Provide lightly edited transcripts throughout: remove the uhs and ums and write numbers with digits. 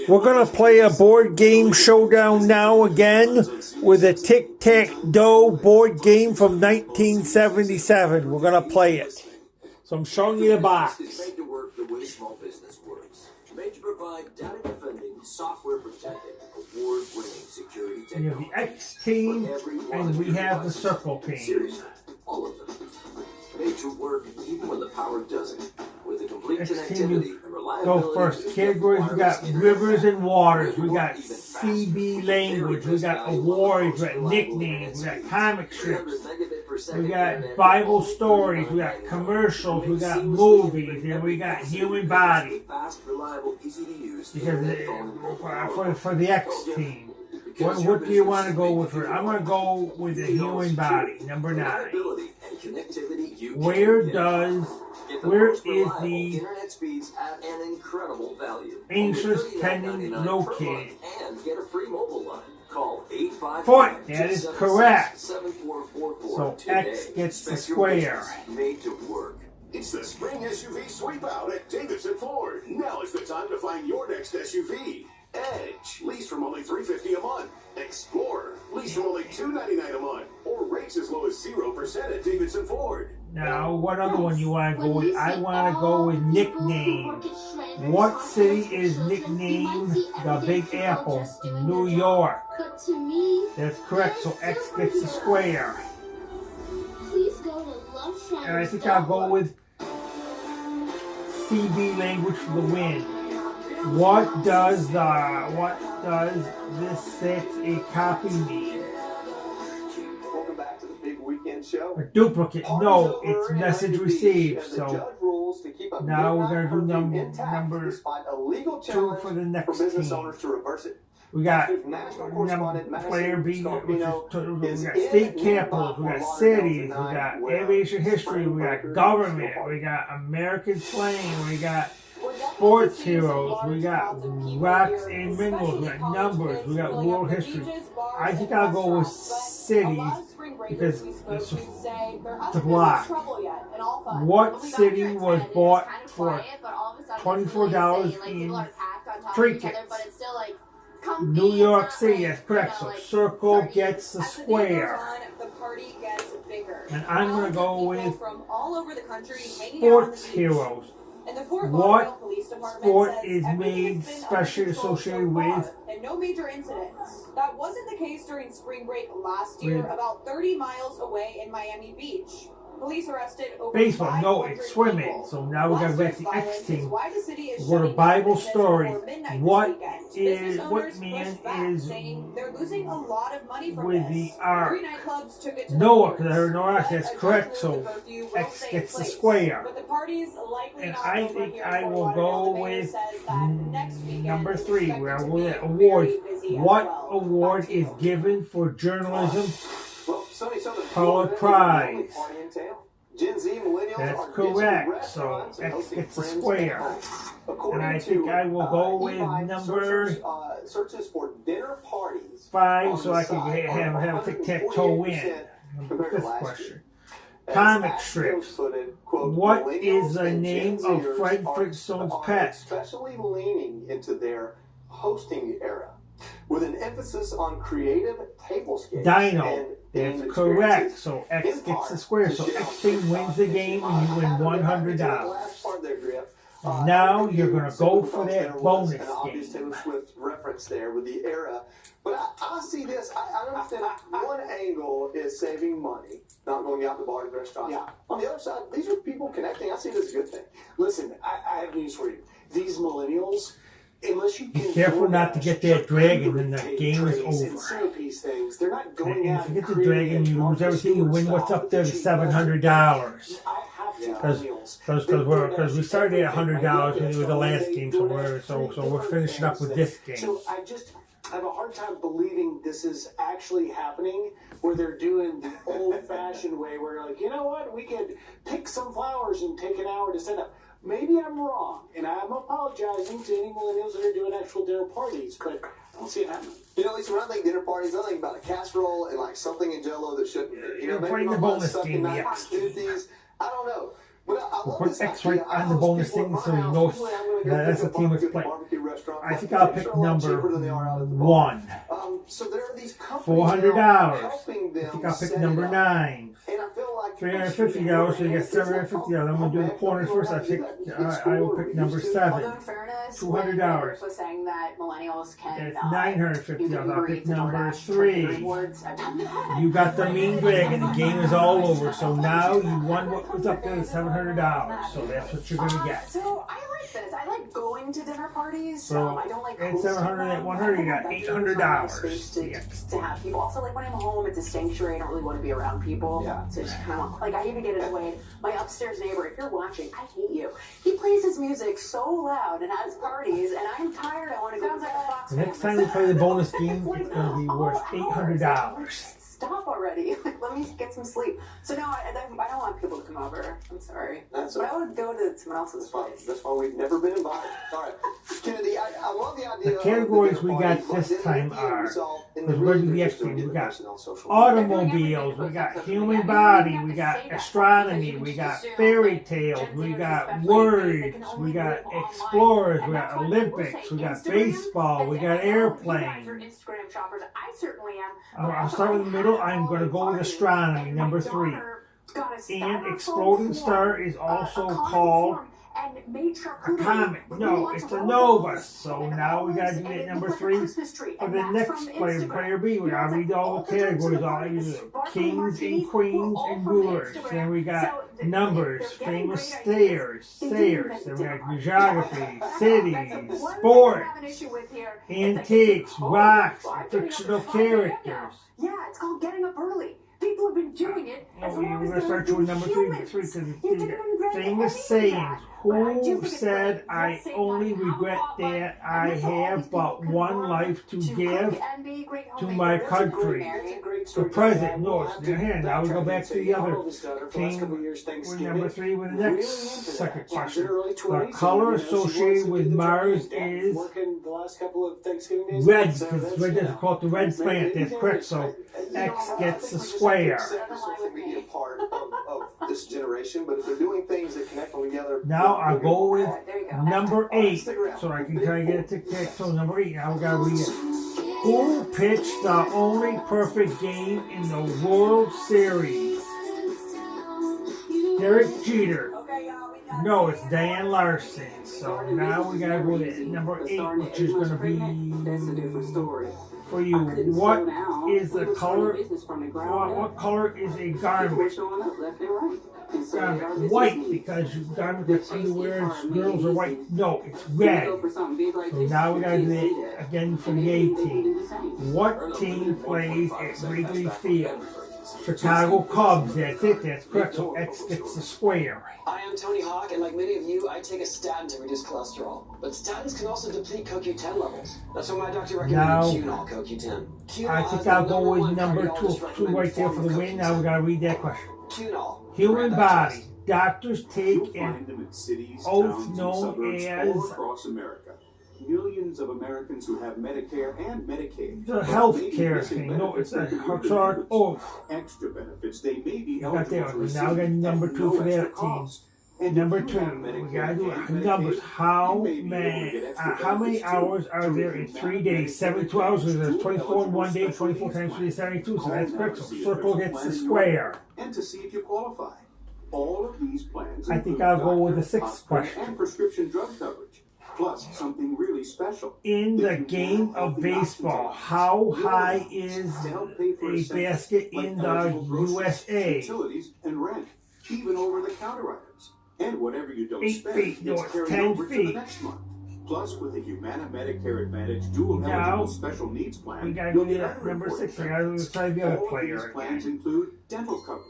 We're going to play a board game showdown now again with a tic-tac-toe board game from 1977. We're going to play it. So I'm showing you the box. Made to work the way small business works. Made to provide data defending, software protected, award-winning security technology. You have the X team and we have the Circle team. Seriously, all of them. Made to work even when the power doesn't. With the complete connectivity and reliability. Go first. Categories, we got rivers and waters. We got CB language. We got awards. We got nicknames. We got comic strips. We got Bible stories. We got commercials. We got movies. And we got human body. Because for the X team. What do you want to go with? I'm going to go with the human body, number 9. Where is the internet speeds at an incredible value. anxious tendon located? And get a free mobile line. Call 855. Fort, that is correct. 7444. So X gets the square. Made to work. It's the spring SUV sweep out at Davidson Ford. Now is the time to find your next SUV. Edge, lease from only $350 a month. Explorer, lease from only $299 a month. Or rates as low as 0% at Davidson Ford. Now, what other one you want to go with? I want to go with nickname. What city is nicknamed the Big Apple? New York. That's correct, so X gets the square. And I think I'll go with CB language for the win. What does this set a copy mean? Welcome back to the big weekend show. A duplicate? No, it's message received. So now we're going to do number 2 for the next team. We got player B, we got state capitals, we got cities, we got aviation history, we got government, we got American slang, we got sports heroes, we got rocks and minerals, we got numbers, we got world history. I think I'll go with cities because it's a block. What city was bought for $24 in trinkets? New York City, that's correct. So Circle gets the square. And I'm going to go with sports heroes. What sport is made specially associated with? And no major incidents. That wasn't the case during spring break last year, about 30 miles away in Miami Beach. Police arrested over baseball, no, it's swimming. So now we're going to go back to the X team. We're a Bible story. What man is they're losing a lot of money from with the ark? Noah, because I heard no ark, that's correct. So X gets the square. And I think I will go with number 3, where we're at awards. What award is given for journalism? Pulitzer Prize. That's correct. So X gets the square. And I think I will go with number 5 so I can have a tic-tac-toe win. Number 5th question. Comic strips. What is the name of Fred Flintstone's pet? Especially leaning into their hosting era, with an emphasis on creative tablescapes. Dino. That's correct. So X gets the square. So X team wins the game and you win $100. And now you're going to go for that bonus obvious game. Taylor Swift reference there with the era. But I see this. I understand one angle is saving money, not going out to bars and restaurants. Yeah. On the other side, these are people connecting. I see this as a good thing. Listen, I have news for you. These millennials, unless you be careful not to get that dragon and the game is over. Things, they're not going and if you get the dragon, you lose everything. You win what's up there to $700. Because we started at $100 when it was the last game, so we're finishing up with this game. So I have a hard time believing this is actually happening, where they're doing the old-fashioned way, where you're like, you know what, we could pick some flowers and take an hour to set up. Maybe I'm wrong, and I'm apologizing to any millennials that are doing actual dinner parties, but I don't see it happening. You know, Lisa, when I think dinner parties, I think about a casserole and like something in Jell-O that shouldn't be. You know, maybe playing the bonus game, the X team. I don't know. But I We'll put X right on the bonus thing so you know that's the team that's playing. restaurant. I think I'll pick number 1. So there are these companies $400. helping them I think I'll pick set number it up. 9. And I feel like $350, so you get $750. I'm gonna do the corners first. I will pick number 7. Although in fairness, $200. was saying that millennials can That's $950. I'll pick number 3. rewards. You got the mean dragon. The game is all over. So now you won what was up there, $700. So that's what you're gonna get. So I like this. I like going to dinner parties. So I don't like at hosting 700 at them. 100, you got I like $800. space to have people. Also, like when I'm home, it's a sanctuary. I don't really want to be around people. Yeah. So I just kind of like I even get it away. My upstairs neighbor, if you're watching, I hate you. He plays his music so loud and has parties, and I'm tired. I want to go. Sounds like a Fox The next time we play the bonus game, it's gonna be worth $800. Stop already. Let me get some sleep. So no, I don't want people to come over. I'm sorry. That's but okay. I would go to someone else's place. That's why we've never been invited. All right. Kennedy, I love the idea. The categories we got this time are, because we're doing the extra, we got automobiles, we got human body, we got astronomy, we got fairy tales, we got words, we got explorers, we got Olympics, we got baseball, we got airplanes. Instagram shoppers, I certainly am. I'll start with the middle. I'm going to go with astronomy, number 3. And exploding star is also called a comet. No, it's a nova. So now we got to do it number 3. For the next player, player B, we got to read all the categories. All kings and queens and rulers. Then we got numbers, famous stairs. Then we got geography, cities, sports, antiques, rocks, fictional characters. Yeah, it's called getting up early. People have been doing it as long We're as going to start they're with number 3. Famous sayings. Who said, I only regret that I have but one life to give to my country? The president. No, it's their hand. Now we go back to the other team. We're number 3 with the next second question. The color associated with Mars is red, because red is called the red planet. That's correct. So X gets the square. Social media part of this generation, but if they're doing things that connect them together. Now I'll go with number 8, so I can try to get a tic-tac-toe. Number 8. Now we got to read it. Who pitched the only perfect game in the World Series? Derek Jeter. No, it's Dan Larson. So now we got to go with number 8, which is going to be for you. What is the color? What color is a garment? White, because garment that underwear girls are white. No, it's red. So now we gotta do it again for the A team. What team plays at Wrigley Field? Chicago Cubs. That's it. That's correct. So X gets the square. I am Tony Hawk, and like many of you, I take a statin to reduce cholesterol. But statins can also deplete CoQ10 levels. That's why my doctor recommended Qunol CoQ10. I think I'll go with number 2 right there for the win. Now we gotta read that question. Qunol. Human body. Doctors take an find them in cities, oath towns, and known suburbs as all across America. Millions of Americans who have Medicare and Medicaid. the health care thing. No, it's a Hartard oath. Extra benefits they may be You got that eligible one. to Now we got receive number at 2 no for extra that team. cost. And Number if you 2, have we Medicare gotta do and numbers. Medicaid, How you may be able to get extra how many benefits hours too. are To there in receive 3 that days? 72 hours. So there's 24 in one day. eligible 24 times 3 is 72. So Call that's now correct. to So see if circle there's a gets the plan in your square. area and to see if you qualify. All of these plans I think include I'll go with the doctor, 6th hospital, question. and prescription drug coverage, plus something really special. In If the you game now have of the option to baseball, buy how your high allowance is to help pay for a essentials basket like in eligible the groceries, USA? utilities, and rent, even over-the-counter items. And whatever you don't 8 spend feet, no, gets it's carried 10 over to the feet. next month. Plus, with the Humana Medicare Advantage dual Now, eligible special needs plan, We gotta you'll go to get other number important 6. We gotta benefits. decide the other All of player these plans again. include dental coverage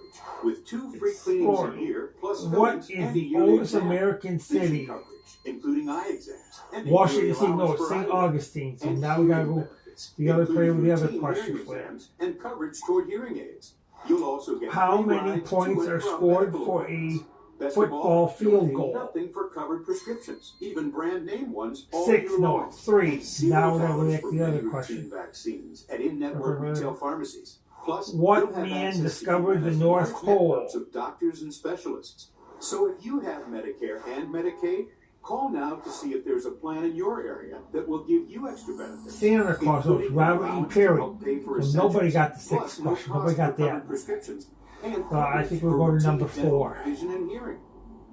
with 2 free cleanings Sport. a year, plus What fillings is and the a yearly oldest exam. American Vision city? coverage, including eye exams. And a Washington yearly D.C. No, allowance it's for St. eye Augustine. So and now we gotta hearing go benefits, the other player with the other including question hearing for you. exams and coverage toward hearing aids. You'll also get How free many rides points to are and from scored medical for a appointments. Best football of all, field you'll pay goal? nothing for covered prescriptions, even brand name ones all 6, year no, long. it's 3. $0 Now we're gonna go for to the other many question. routine vaccines at in-network Okay, retail pharmacies. Plus, What you'll have man access to discovered the Humana's North large Pole? networks of doctors and specialists. So if you have Medicare and Medicaid, Call now to see if there's a plan in your area that will give you extra benefits. Santa Claus was including Robert E. allowance to Perry. help pay for So nobody essentials, got the plus sixth no question. cost Nobody got for that covered one. prescriptions, and I think coverage we'll for go to routine number dental, 4. Vision and hearing.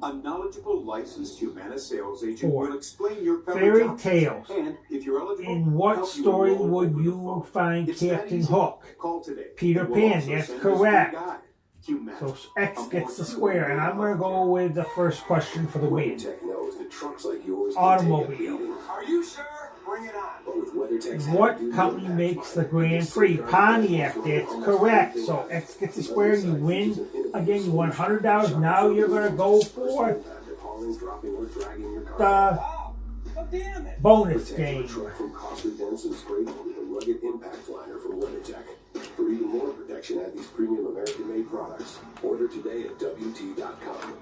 A knowledgeable licensed Humana sales agent 4. will explain your coverage Fairy options, tales. and if you're eligible, In what help you story enroll would over the you phone. find It's that Captain easy. Hook? Call today. Peter And we'll Pan, also that's send you a free correct. guide. Humana. So X gets the square, and I'm going to go with the first question for the win. WeatherTech knows that trucks like yours can Automobile. take a beating. Are you sure? Bring it on. But with WeatherTech's What heavy-duty company impact makes the liner, Grand you can Prix? safeguard Pontiac, from that's almost correct. anything So else. X gets the square, you win. Again, you won $100. Now you're going to go for the Damn it. bonus Protect your game. truck from costly dents and scrapes with a rugged impact liner from WeatherTech. For even more protection, add these premium American-made products. Order today at WT.com.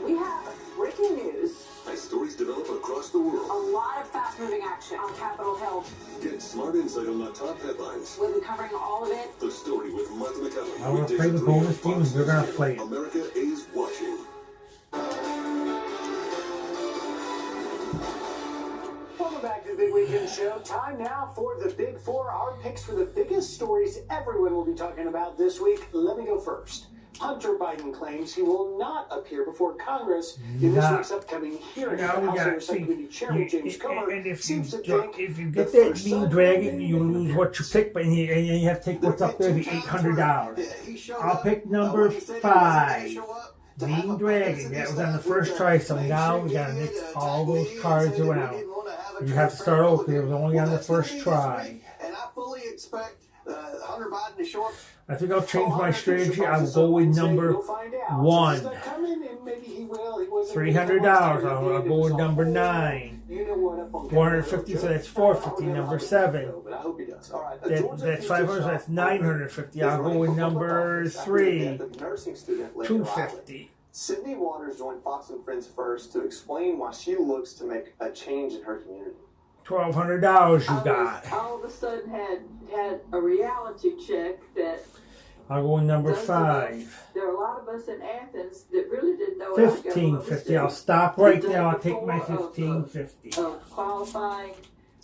We have breaking news, As stories develop across the world, a lot of fast-moving action on Capitol Hill. get smart insight on the top headlines. We'll be covering all of it. The Story with Martha McCallum. I want to Weekdays play at the 3 bonus on game, and Fox we're going to News play it. Channel. America is watching. Welcome back to the Big Weekend Show. Time now for the Big Four. Our picks for the biggest stories everyone will be talking about this week. Let me go first. Hunter Biden claims he will not appear before Congress in this Nah. week's upcoming hearing. Now we House got Oversight Committee Chairman James Comer and if seems to you think get the that first mean Sunday dragon, meeting you lose what you pick, but and you have to take what's up there, the $800. I'll pick number 5. Mean Dragon. That was on the first try, so now we gotta mix all those cards around. You have to start over because it was only on the first try. And I fully expect Hunter Biden to show up. I think I'll change my strategy. I will go with number 1. $300. I'll go with number 9. 450, so that's 450. Number 7. But I hope he does. All right. That's 500, so that's 950. I'll go with number 3. Nursing student 250. Sydney Waters joined Fox and Friends first to explain why she looks to make a change in her community. $1,200 you got. All of a sudden had a reality check that I'll go with number those of 5. us- there are a lot of us in Athens that really didn't know what our government was $1,550. I'll doing. stop right The day now. I'll take my before $1,550. Of qualifying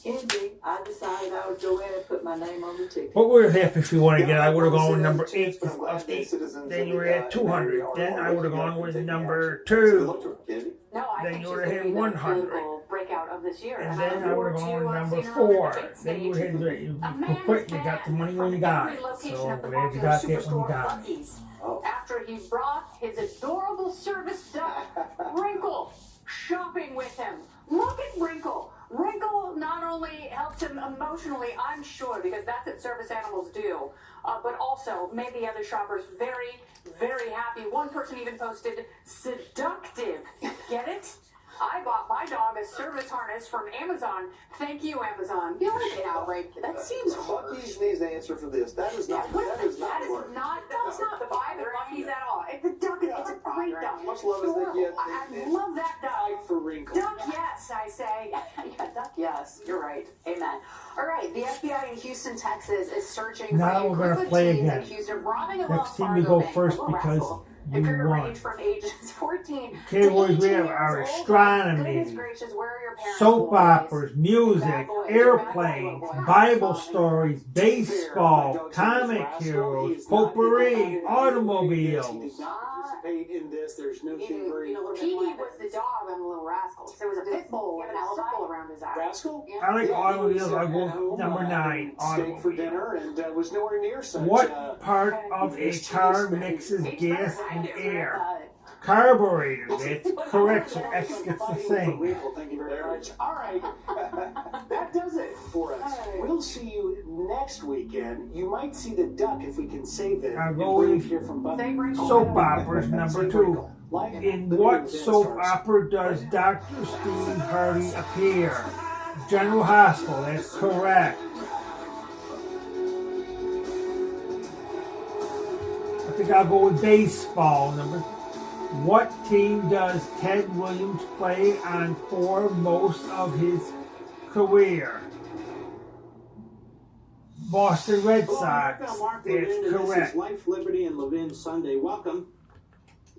ending, I decided I would go in and put my name on the ticket. What would have happened if you want to get? I would have gone with number 8 of 8. Then you were at 200. Then I would have gone with number 2. No, I Then think you she's would going have to be had the 100. political breakout of this year. And then I would have gone with number 4. Then you would have you quit. You got the money when you got it. So glad you got that when you got it. After he brought his adorable service dog, Wrinkle, shopping with him. Look at Wrinkle. Wrinkle not only helps him emotionally, I'm sure, because that's what service animals do, but also made the other shoppers very, very happy. One person even posted, seductive. Get it? I bought my dog a service harness from Amazon. Thank you, Amazon. You know, get out, right? That seems harsh. Lucky's needs the answer for this. That is not. That is not work. That's not either Lucky's at all. It's a duck. It's a great duck. Much love as they get. I love that duck. For Wrinkle. Duck, yes, I say. Yeah, duck, yes. You're right. Amen. All right, the FBI in Houston, Texas is searching Now for a we're group gonna of play teens again. accused of robbing a Next Wells team Fargo to go bank, first a little because rascal, you and could won. range from ages 14 Okay, to boys, 18 we have years our old. astronomy, Goodness gracious, where are your parents, soap boys? operas, music, Bad boys, airplanes, bad boys. Bible stories, baseball, comic heroes, potpourri, automobiles. He did not participate in this. There's no thievery. Petey was the dog on the Little Rascals. There was a pit bull with a circle around his eye. Rascal? I like Yeah, automobiles. he I'll was, go at home, number 9, steak for automobile. dinner and was nowhere near such. What part of a car mixes gas and air? Carburetor. That's correct. So X gets the thing. Thank you very much. All right. That does it for us. We'll see you next weekend. You might see the duck if we can save it. I'll and go bring with it here from Buffalo. soap operas number 2. In what soap opera does Dr. Steve Harvey appear? General Hospital. That's correct. I think I'll go with baseball number. What team does Ted Williams play on for most of his career? Boston Red Hello, Sox. America. Mark That's Levin, and this is correct. Life, Liberty, and Levin Sunday. Welcome.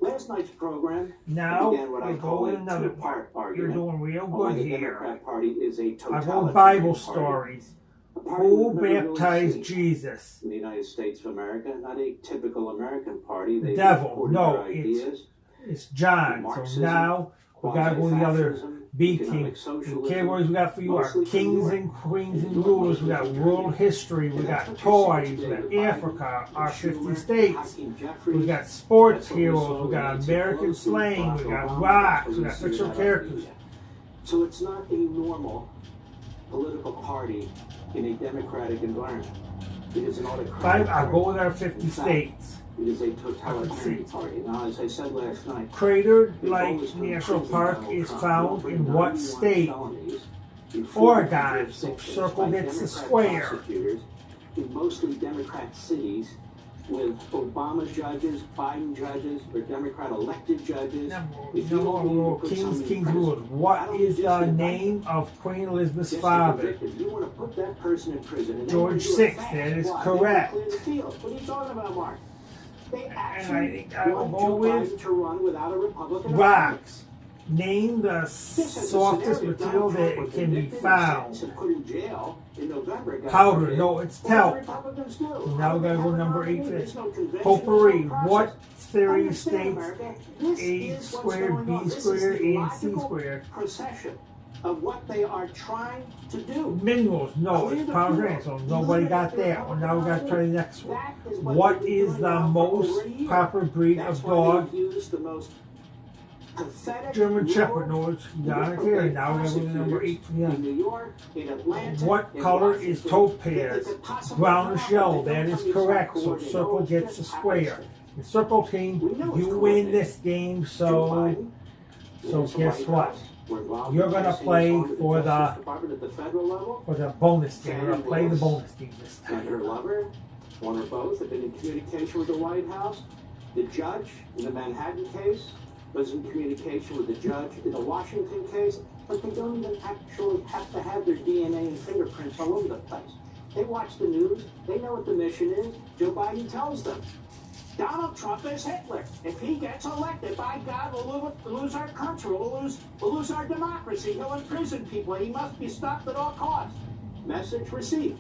Last night's program Now began what I we go call with a another two-part part. You're argument. doing real Why good the here. Democrat Party is a I go totalitarian with Bible party. stories. A party Who we've never really baptized seen Jesus? in the United States of America, not a typical American party. They Devil. supported No, their ideas. It's John. So Marxism, now we gotta go with the other quasi-fascism, B economic team. The socialism, categories we got for you are mostly from kings Europe. and queens and Europe, rulers. We got mostly world Germany. history. We And that's got what toys. you We see got today with Africa, Biden, our 50 Schumer, states. Hakeem Jeffries. We got sports That's what we heroes. saw We got with Nancy American Pelosi, slang. Barack We got Obama. rocks. That's We what got see fictional with characters. media. So it's not a normal political party in a democratic environment. It is an autocratic I'll party. go with our 50 In fact, states. It is a totalitarian party. Now, as I said last night, Crater the goal Lake is to National imprison Park Donald is Trump found over in what 91 state? felonies in 4 Oregon. So jurisdictions circle by gets the Democrat square. prosecutors in mostly Democrat cities with Obama judges, Biden judges, or Democrat elected judges. If you don't need to put Kings, someone in Kings, prison, rulers. I What don't is just the indict name them. of Queen Elizabeth's Just to father? convict them. You want to put that person in prison. And George VI. VI, that is correct. Clear the field. What are you talking about, Mark? They And I actually think I will want go Joe with Biden to run without a Republican. rocks. Name the This is a softest scenario material Donald Trump that was can be convicted, found. sentenced, and put in jail in November. God Powder. forbid. No, it's What do talc. Republicans do? So now we gotta go number 8 for There's this. no convention, Potpourri. there's no process. What theory Understand, states America, this A is what's squared, going B on. This is squared, the and C logical squared? procession of what they are trying to do. Minerals. No, Clear it's the pound field. grand. So nobody got that one. Now we gotta try the next one. That is What they've been is doing the now for most over a year. proper breed That's of why dog? they use the most pathetic German Shepherd. lower No, it's got it here. Now we gotta go to number 8 for in you. New York, in Atlanta, What in color Washington, is topaz? that could possibly Brownish come yellow. up, but they That don't is come to correct. some So coordinate. circle No, it's gets the just square. happenstance. The circle team, We know it's you win coordinated. this game. Joe So Biden, so is the guess White what? House. We're involved You're in gonna passing play this on to for the- Justice Department at the federal level. for the bonus team. We're gonna play the bonus team this And time. her lover, one or both, have been in communication with the White House. The judge in the Manhattan case was in communication with the judge in the Washington case, but they don't even actually have to have their DNA and fingerprints all over the place. They watch the news, they know what the mission is. Joe Biden tells them. Donald Trump is Hitler. If he gets elected, by God, we'll lose our country. We'll lose our democracy. He'll imprison people. He must be stopped at all costs. Message received.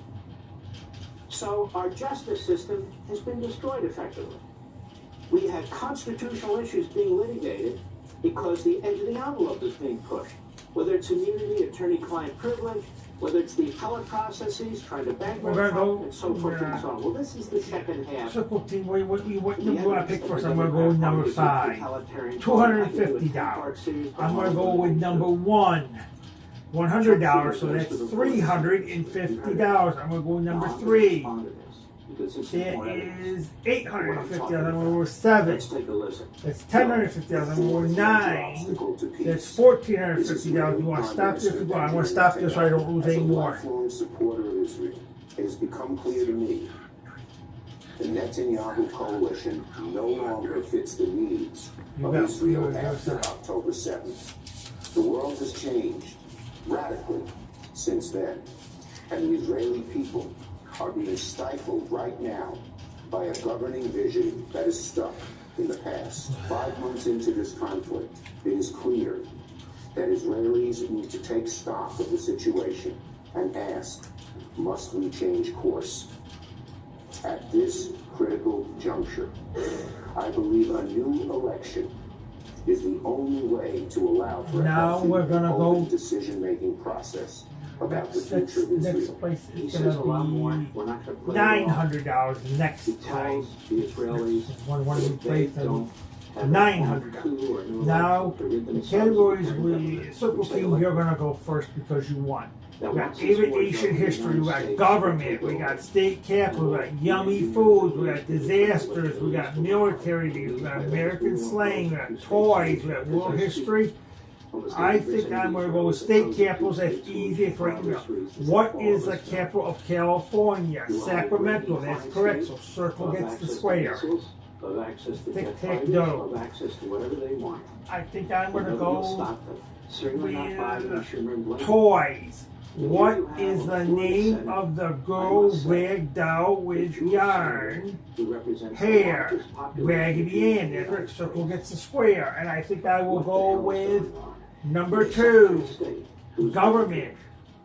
So our justice system has been destroyed effectively. We had constitutional issues being litigated because the edge of the envelope is being pushed. Whether it's immunity, attorney-client privilege, whether it's the appellate processes, trying to bankrupt We're gonna Trump, go- and so forth and so on. Well, this is the second half. Circle team. What number The do you want to evidence pick that first? the I'm gonna go with Democrat number Party is a 5. totalitarian $250. party. I'm gonna go with number 1. $100. So that's $350. I'm gonna go with number 3. That is $850. I'm gonna go with 7. Let's take a listen. That's $1050. I'm gonna go with 9. That's $1,450. You want to stop this? Well, I want to stop this so I don't lose any more. As a lifelong supporter of Israel, it has become clear to me the Netanyahu coalition no longer fits the needs of Israel after October 7th. The world has changed radically since then, and the Israeli people are being stifled right now by a governing vision that is stuck in the past. 5 months into this conflict, it is clear that Israelis need to take stock of the situation and ask, must we change course? At this critical juncture, I believe a new election is the only way to allow for a Now healthy we're gonna and open go- decision-making process about the Next future of next Israel. place He is says a lot more. gonna We're not going to be play it all. $900 He next time. tells the Israelis One of that these they places. don't have a $900. coup or new Now election to rid the themselves categories of the we government, circle which they team. elect. You're gonna go first because you won. That We got once this war is aviation over, the history, we United got States government, will we take got over. state capital, we got yummy foods, we got disasters, we got military news, we got American slang, we got toys, we got world history. I think I'm going to go with state capitals. That's easy for right now. What is the capital of California? Sacramento. That's correct. So circle gets the square. Of access to Tic, jet tac, fighters, toe. of access to whatever they want. I think I'm going to Nobody will go stop them. Certainly not Biden, Schumer, and Blinken. toys. What is the name of the girl rag doll with yarn, hair, Raggedy Ann? That correct. Circle gets the square. And I think I will go with number 2, government.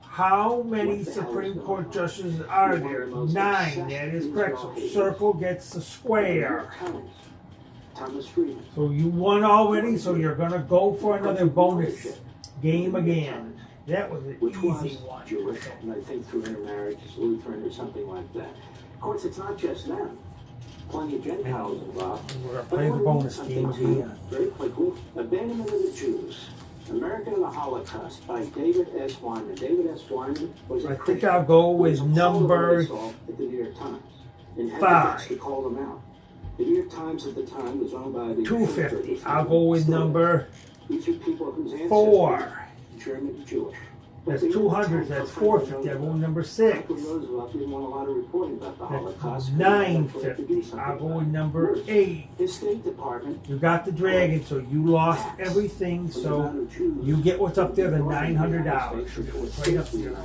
How many Supreme Court justices are there? 9. That is correct. So circle gets the square. So you won already, so you're going to go for another bonus game again. That was an easy one. Jewish, and I think through intermarriage is Lutheran or something like that. Of course, it's not just them. Plenty of Gentiles involved. We're going to play the bonus game again. Very quickly, Abandonment of the Jews. America and the Holocaust by David S. Wyman. David S. Wyman was I think I'll go with number at the New York Times. And 5. To call them out. The New York Times at the time was owned by the 250. I'll go with number These are people whose ancestors 4. German Jewish. That's 200. That's 450. I'll go with number 6. Roosevelt didn't want a lot of reporting about the Holocaust. That's 950. I'll go with number 8. His State Department. You got the dragon, so you lost everything. So you get what's up there, the $900. Right up there.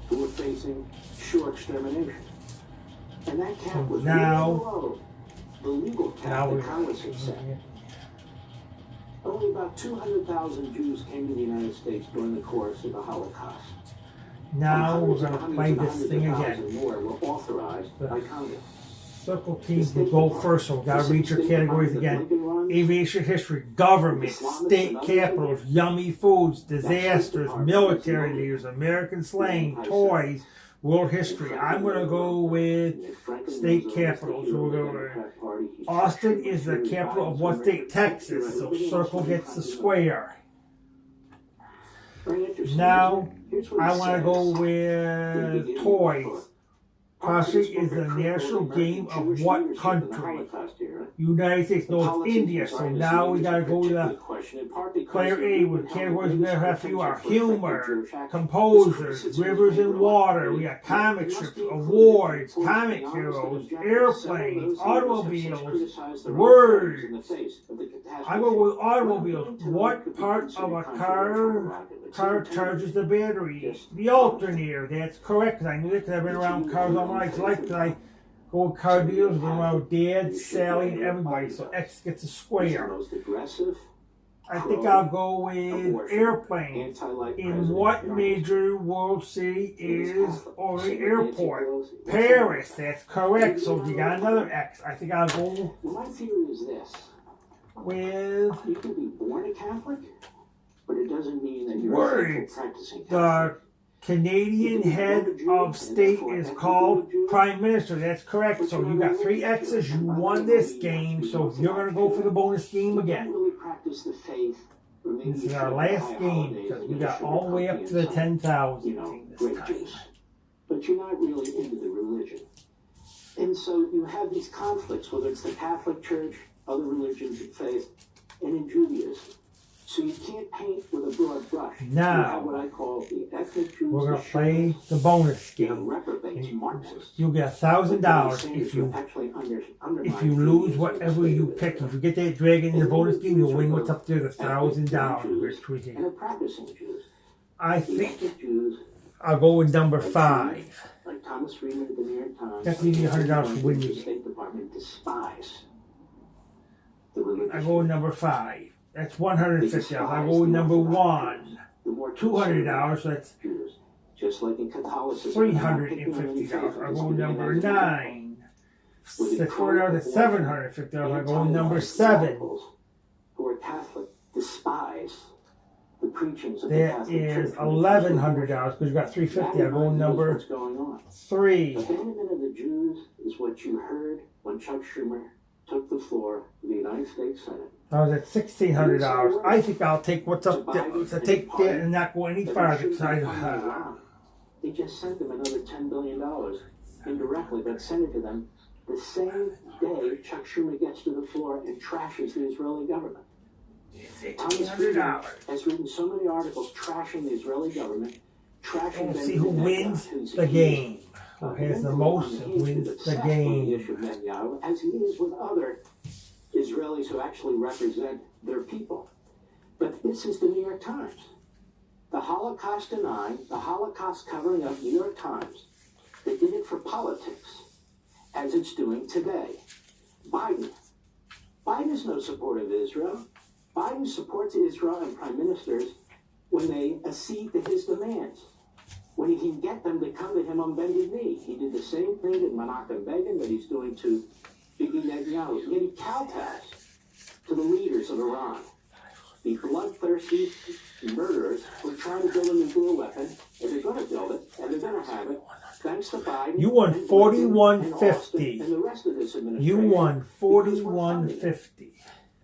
Who were facing sure extermination. And that cap was now, really low. The legal cap that Congress had set. Only about 200,000 Jews came to the United States during the course of the Holocaust. Now we're going to play this thing again. More were authorized by Congress. Circle teams will go first, so we've got to read your categories again. Aviation history, government, state capitals, yummy foods, disasters, military leaders, American slang, toys, world history. I'm going to go with state capitals. So we'll go Austin is the capital of what state? Texas. So circle gets the square. Now, I want to go with toys. Posse is the national game of what country? United States. No, it's India. So now we got to go to the player A with categories we have for you are humor, composers, rivers and water. We got comic strips, awards, comic heroes, airplanes, automobiles, words. I go with automobiles. What part of a car charges the battery? The alternator. That's correct, because I knew that because I've been around cars all my life. Because I go with car dealers, go around with Dad, Sally, and everybody. So X gets a square. I think I'll go with airplane. In what major world city is Orly Airport? Paris. That's correct. So you got another X. I think I'll go My theory is this. with You can be born a Catholic, but it doesn't mean that you're words. practicing Catholic. The Canadian head of state is called Prime Minister. That's correct. So you got 3 X's. You won this game. So you're going to go for the bonus game again. This is our last game because we got all the way up to the 10,000 this time. But you're not really into the religion. And so you have these conflicts, whether it's the Catholic Church, other religions of faith, and in Judaism. So you can't paint with a broad brush. Now, you have what I call the ethnic Jews. We're going to play the bonus game. You'll get $1,000 if you lose whatever you pick. If you get that dragon in the bonus game, you'll win what's up there, the $1,000. I think I'll go with number 5. Like Thomas Friedman at the New York Times. That's me $100 for winning. The State Department despise I go with number 5. That's $150. I go with number 1. $200. So that's just like in Catholicism. $350. I go with number 9. That's $4. That's $750. I go with number 7. Who are Catholic despise the preachings of that is $1,100 because you got $350. I go with number 3. Abandonment of the Jews is what you heard when Chuck Schumer took the floor of the United States Senate. I was at $1,600. I think I'll take what's up there. To take that and not go any farther. They just sent them another $10 billion indirectly, but sent it to them the same day Chuck Schumer gets to the floor and trashes the Israeli government. Thomas Friedman has written so many articles trashing the Israeli government, trashing We'll see who wins the game. Who has the most wins the game. As he is with other Israelis who actually represent their people. But this is the New York Times. The Holocaust denying, the Holocaust covering up, New York Times, they did it for politics, as it's doing today. Biden is no supporter of Israel. Biden supports Israel and prime ministers when they accede to his demands, when he can get them to come to him on bended knee. He did the same thing to Menachem Begin that he's doing to Bibi Netanyahu. Yet he kowtows to the leaders of Iran. The bloodthirsty murderers who are trying to build a nuclear weapon, and they're going to build it, and they're going to have it, thanks to Biden. You won and 41-50. And the rest of this administration. You won 41-50.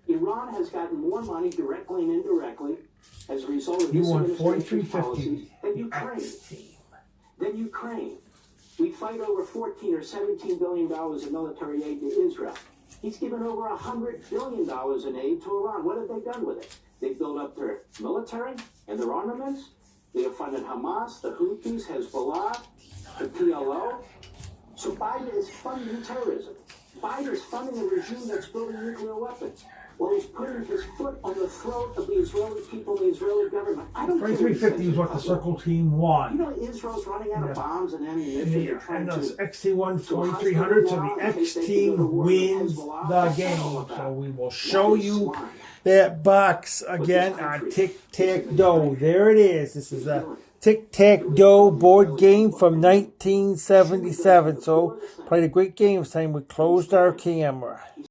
Iran has gotten more money directly and indirectly as a result of You this won administration's 43-50. policies than Ukraine. We fight over $14 or $17 billion in military aid to Israel. He's given over $100 billion in aid to Iran. What have they done with it? They built up their military and their armaments. They have funded Hamas, the Houthis, Hezbollah, the PLO. So Biden is funding terrorism. Biden is funding a regime that's building nuclear weapons. Well, he's putting his foot on the throat of the Israeli people and the Israeli government. I don't care. 23-50 is what the Circle Team won. You know, Israel's running out of bombs and ammunition. And those XT1 4300, so the X Team wins the game. So we will show you that box again on Tic-Tac-Doe. There it is. This is a Tic-Tac-Doe board game from 1977. So played a great game this time. We closed our camera.